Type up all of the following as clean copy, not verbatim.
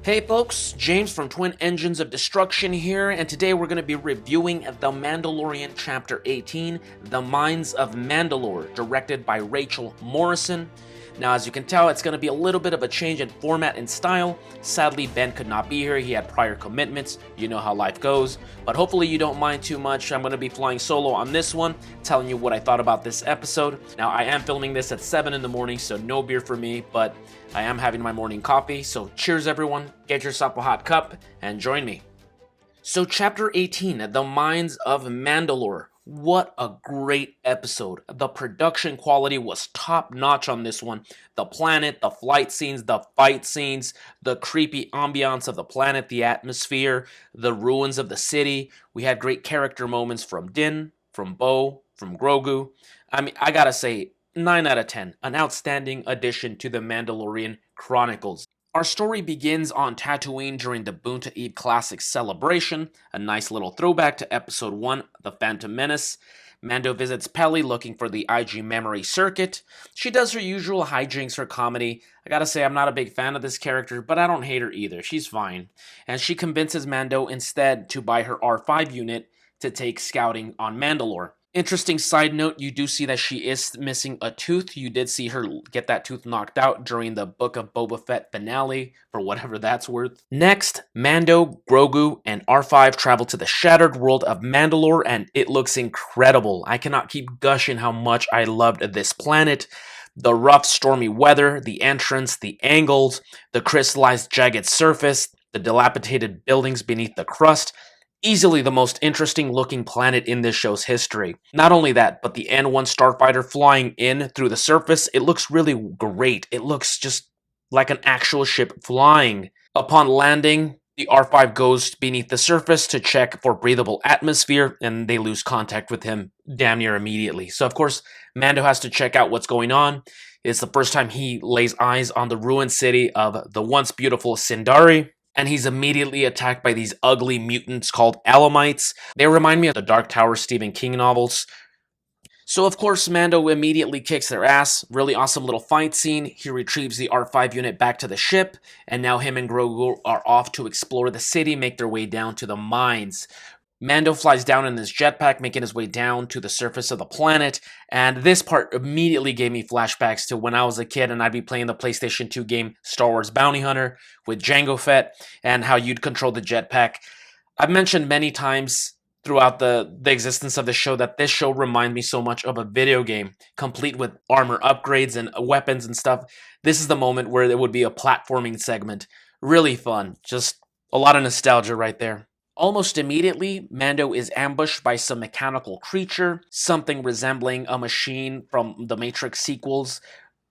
Hey folks, James from Twin Engines of Destruction here, and today we're going to be reviewing The Mandalorian Chapter 18, The Mines of Mandalore, directed by Rachel Morrison. Now, as you can tell, it's going to be a little bit of a change in format and style. Sadly, Ben could not be here. He had prior commitments. You know how life goes. But hopefully you don't mind too much. I'm going to be flying solo on this one, telling you what I thought about this episode. Now, I am filming this at 7 in the morning, so no beer for me, but I am having my morning coffee. So cheers, everyone. Get yourself a hot cup and join me. So Chapter 18, The Mines of Mandalore. What a great episode. The production quality was top notch on this one. The planet, the flight scenes, the fight scenes, the creepy ambiance of the planet, the atmosphere, the ruins of the city. We had great character moments from Din, from Bo, from Grogu. I mean, I gotta say, 9 out of 10. An outstanding addition to the Mandalorian Chronicles. Our story begins on Tatooine during the Boonta Eve Classic celebration, a nice little throwback to Episode 1, The Phantom Menace. Mando visits Peli looking for the IG memory circuit. She does her usual hijinks for comedy. I gotta say, I'm not a big fan of this character, but I don't hate her either. She's fine. And she convinces Mando instead to buy her R5 unit to take scouting on Mandalore. Interesting side note, you do see that she is missing a tooth. You did see her get that tooth knocked out during the Book of Boba Fett finale, for whatever that's worth. Next, Mando, Grogu, and R5 travel to the shattered world of Mandalore, and it looks incredible. I cannot keep gushing how much I loved this planet. The rough, stormy weather, the entrance, the angles, the crystallized, jagged surface, the dilapidated buildings beneath the crust. Easily the most interesting looking planet in this show's history. Not only that, but the N1 starfighter flying in through the surface, it looks really great. It looks just like an actual ship flying. Upon landing, the R5 goes beneath the surface to check for breathable atmosphere, and they lose contact with him damn near immediately. So of course, Mando has to check out what's going on. It's the first time he lays eyes on the ruined city of the once beautiful Sindari. And he's immediately attacked by these ugly mutants called Alamites. They remind me of the Dark Tower Stephen King novels. So of course, Mando immediately kicks their ass. Really awesome little fight scene. He retrieves the R5 unit back to the ship, and now him and Grogu are off to explore the city, make their way down to the mines. Mando flies down in his jetpack, making his way down to the surface of the planet, and this part immediately gave me flashbacks to when I was a kid and I'd be playing the PlayStation 2 game Star Wars Bounty Hunter with Jango Fett, and how you'd control the jetpack. I've mentioned many times throughout the existence of the show that this show reminds me so much of a video game, complete with armor upgrades and weapons and stuff. This is the moment where there would be a platforming segment. Really fun. Just a lot of nostalgia right there. Almost immediately, Mando is ambushed by some mechanical creature, something resembling a machine from the Matrix sequels,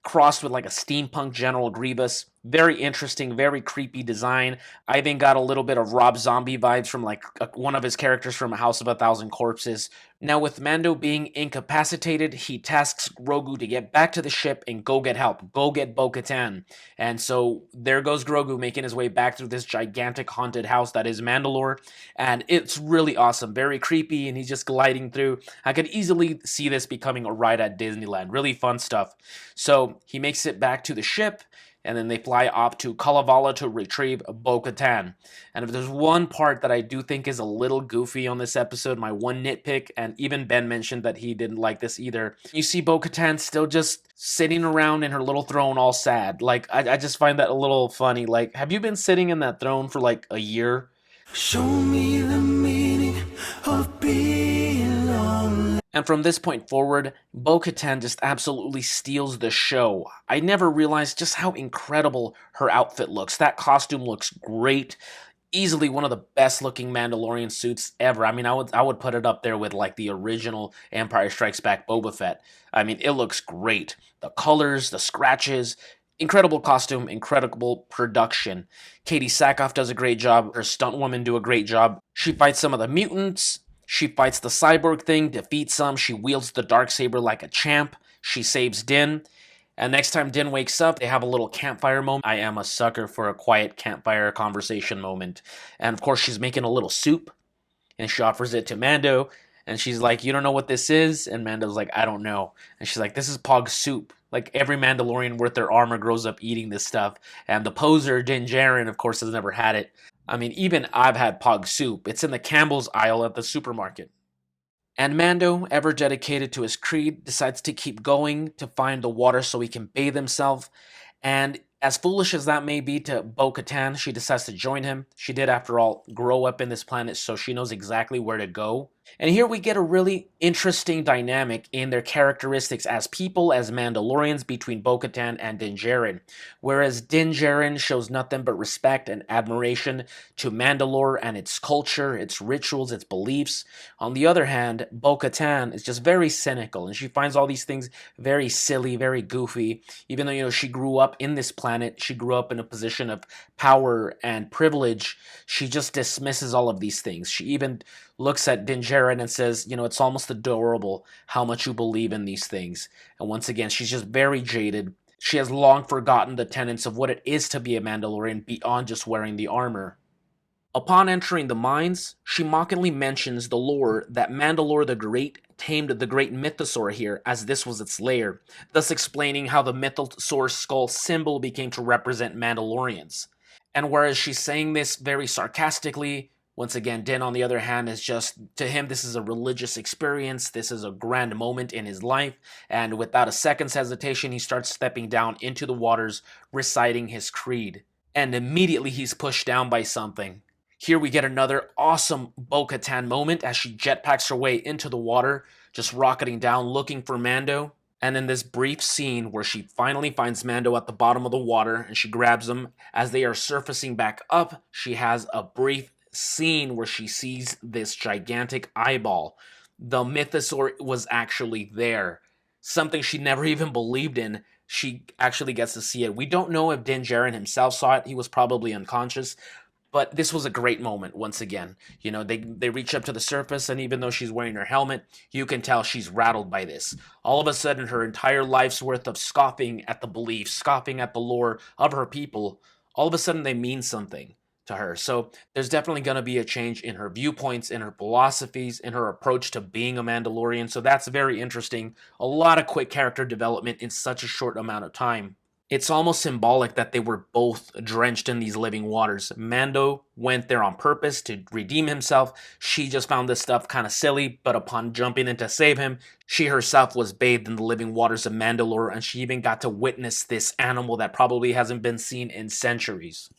crossed with like a steampunk General Grievous. Very interesting, very creepy design. I even got a little bit of Rob Zombie vibes from like one of his characters from House of a Thousand Corpses. Now with Mando being incapacitated, he tasks Grogu to get back to the ship and go get help. Go get Bo-Katan. And so there goes Grogu making his way back through this gigantic haunted house that is Mandalore. And it's really awesome, very creepy, and he's just gliding through. I could easily see this becoming a ride at Disneyland. Really fun stuff. So he makes it back to the ship, and then they fly off to Kalevala to retrieve Bo-Katan. And if there's one part that I do think is a little goofy on this episode, my one nitpick, and even Ben mentioned that he didn't like this either, you see Bo-Katan still just sitting around in her little throne all sad. Like, I just find that a little funny. Like, have you been sitting in that throne for like a year? Show me the meaning of being lonely. And from this point forward, Bo-Katan just absolutely steals the show. I never realized just how incredible her outfit looks. That costume looks great. Easily one of the best looking Mandalorian suits ever. I mean, I would put it up there with like the original Empire Strikes Back Boba Fett. I mean, it looks great. The colors, the scratches, incredible costume, incredible production. Katie Sackhoff does a great job. Her stunt women do a great job. She fights some of the mutants. She fights the cyborg thing, defeats some. She wields the Darksaber like a champ. She saves Din. And next time Din wakes up, they have a little campfire moment. I am a sucker for a quiet campfire conversation moment. And of course, she's making a little soup, and she offers it to Mando. And she's like, "You don't know what this is?" And Mando's like, "I don't know." And she's like, "This is Pog soup. Like every Mandalorian worth their armor grows up eating this stuff, and the poser Din Djarin, of course, has never had it. I mean, even I've had pog soup. It's in the Campbell's aisle at the supermarket. And Mando, ever dedicated to his creed, decides to keep going to find the water so he can bathe himself. And as foolish as that may be to Bo Katan, she decides to join him. She did, after all, grow up in this planet, so she knows exactly where to go. And here we get a really interesting dynamic in their characteristics as people, as Mandalorians, between Bo Katan and Din Djarin. Whereas Din Djarin shows nothing but respect and admiration to Mandalore and its culture, its rituals, its beliefs. On the other hand, Bo Katan is just very cynical, and she finds all these things very silly, very goofy. Even though, she grew up in this planet, she grew up in a position of power and privilege, she just dismisses all of these things. She even looks at Din Djarin and says, it's almost adorable how much you believe in these things. And once again, she's just very jaded. She has long forgotten the tenets of what it is to be a Mandalorian beyond just wearing the armor. Upon entering the mines, she mockingly mentions the lore that Mandalore the Great tamed the great mythosaur here, as this was its lair, thus explaining how the mythosaur skull symbol became to represent Mandalorians. And whereas she's saying this very sarcastically, once again, Din, on the other hand, is just, to him, this is a religious experience, this is a grand moment in his life, and without a second's hesitation, he starts stepping down into the waters, reciting his creed. And immediately he's pushed down by something. Here we get another awesome Bo-Katan moment as she jetpacks her way into the water, just rocketing down looking for Mando. And in this brief scene where she finally finds Mando at the bottom of the water and she grabs him, as they are surfacing back up, she has a brief scene where she sees this gigantic eyeball. The mythosaur was actually there. Something she never even believed in. She actually gets to see it. We don't know if Din Djarin himself saw it. He was probably unconscious. But this was a great moment once again. They reach up to the surface, and even though she's wearing her helmet, you can tell she's rattled by this. All of a sudden, her entire life's worth of scoffing at the beliefs, scoffing at the lore of her people, all of a sudden they mean something to her. So there's definitely going to be a change in her viewpoints, in her philosophies, in her approach to being a Mandalorian. So that's very interesting. A lot of quick character development in such a short amount of time. It's almost symbolic that they were both drenched in these living waters. Mando went there on purpose to redeem himself. She just found this stuff kind of silly, but upon jumping in to save him, she herself was bathed in the living waters of Mandalore, and she even got to witness this animal that probably hasn't been seen in centuries.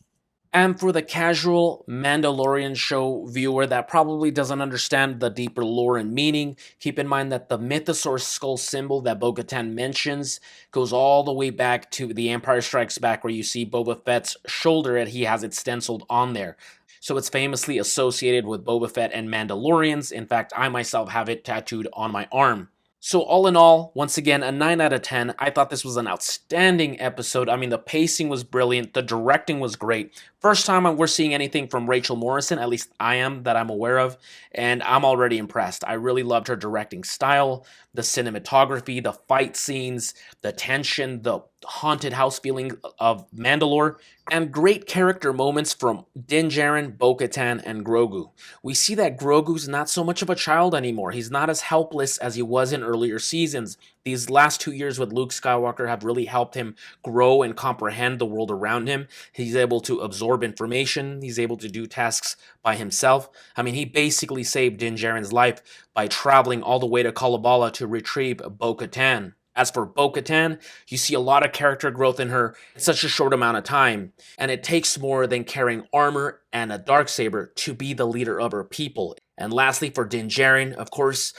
And for the casual Mandalorian show viewer that probably doesn't understand the deeper lore and meaning, keep in mind that the mythosaur skull symbol that Bo-Katan mentions goes all the way back to The Empire Strikes Back, where you see Boba Fett's shoulder and he has it stenciled on there. So it's famously associated with Boba Fett and Mandalorians. In fact, I myself have it tattooed on my arm. So all in all, once again, a 9 out of 10. I thought this was an outstanding episode. I mean, the pacing was brilliant. The directing was great. First time we're seeing anything from Rachel Morrison, at least I am, that I'm aware of, and I'm already impressed. I really loved her directing style, the cinematography, the fight scenes, the tension, the haunted house feeling of Mandalore, and great character moments from Din Djarin, Bo-Katan, and Grogu. We see that Grogu's not so much of a child anymore. He's not as helpless as he was in earlier seasons. These last 2 years with Luke Skywalker have really helped him grow and comprehend the world around him. He's able to absorb information. He's able to do tasks by himself. I mean, he basically saved Din Djarin's life by traveling all the way to Kalevala to retrieve Bo-Katan. As for Bo-Katan, you see a lot of character growth in her in such a short amount of time, and it takes more than carrying armor and a darksaber to be the leader of her people. And lastly, for Din Djarin, of course,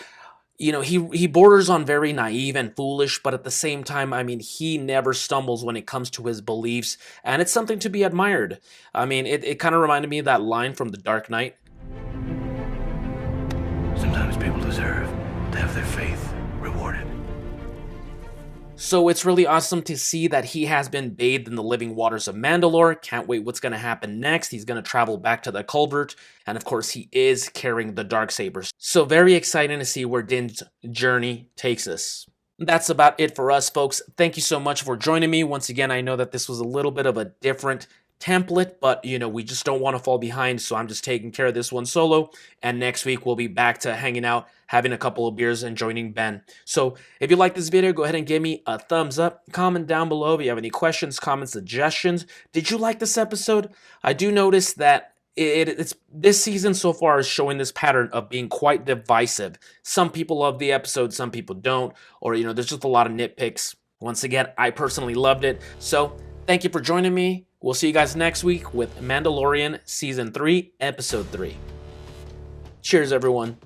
he borders on very naive and foolish, but at the same time, I mean, he never stumbles when it comes to his beliefs, and it's something to be admired. I mean, it kind of reminded me of that line from The Dark Knight. Sometimes people deserve to have their faith rewarded. So it's really awesome to see that he has been bathed in the living waters of Mandalore. Can't wait what's going to happen next. He's going to travel back to the culvert. And of course, he is carrying the darksaber. So very exciting to see where Din's journey takes us. That's about it for us, folks. Thank you so much for joining me. Once again, I know that this was a little bit of a different template, but we just don't want to fall behind, so I'm just taking care of this one solo, and next week we'll be back to hanging out, having a couple of beers, and joining Ben. So if you like this video, go ahead and give me a thumbs up, comment down below if you have any questions, comments, suggestions. Did you like this episode? I do notice that it's this season so far is showing this pattern of being quite divisive. Some people love the episode, some people don't, or there's just a lot of nitpicks. Once again, I personally loved it, so thank you for joining me. We'll see you guys next week with Mandalorian Season 3, Episode 3. Cheers, everyone.